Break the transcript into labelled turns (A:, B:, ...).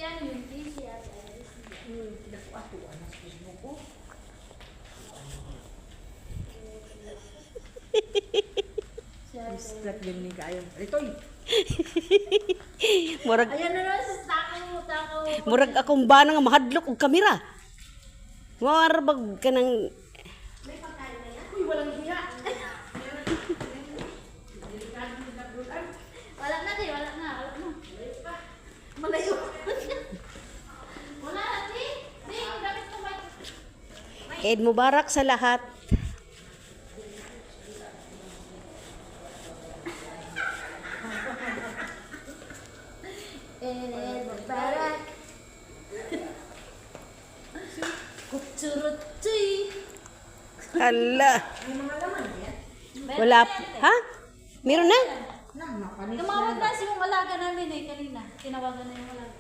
A: Siya yun, siya.
B: Nakuha na sa Facebook ko. Start din ni kayo. Ito'y.
C: Murag
A: Ayan na lang sa tako.
C: murag akong bana nga mahadlok og kamera. Marbag ka ng
A: May pagkain na yan?
B: Uy, walang hiya.
A: Wala na. Malayo. Wala na, di. Di, ang gamit ko ba?
C: Eid Mubarak sa lahat.
A: Barak. Kutsurutsuy.
C: Hala.
B: May mga laman yan.
C: Wala. Ha? Meron na?
B: Napanis
A: Tumawag na si mong alaga namin kanina. Tinawagan na yung alaga.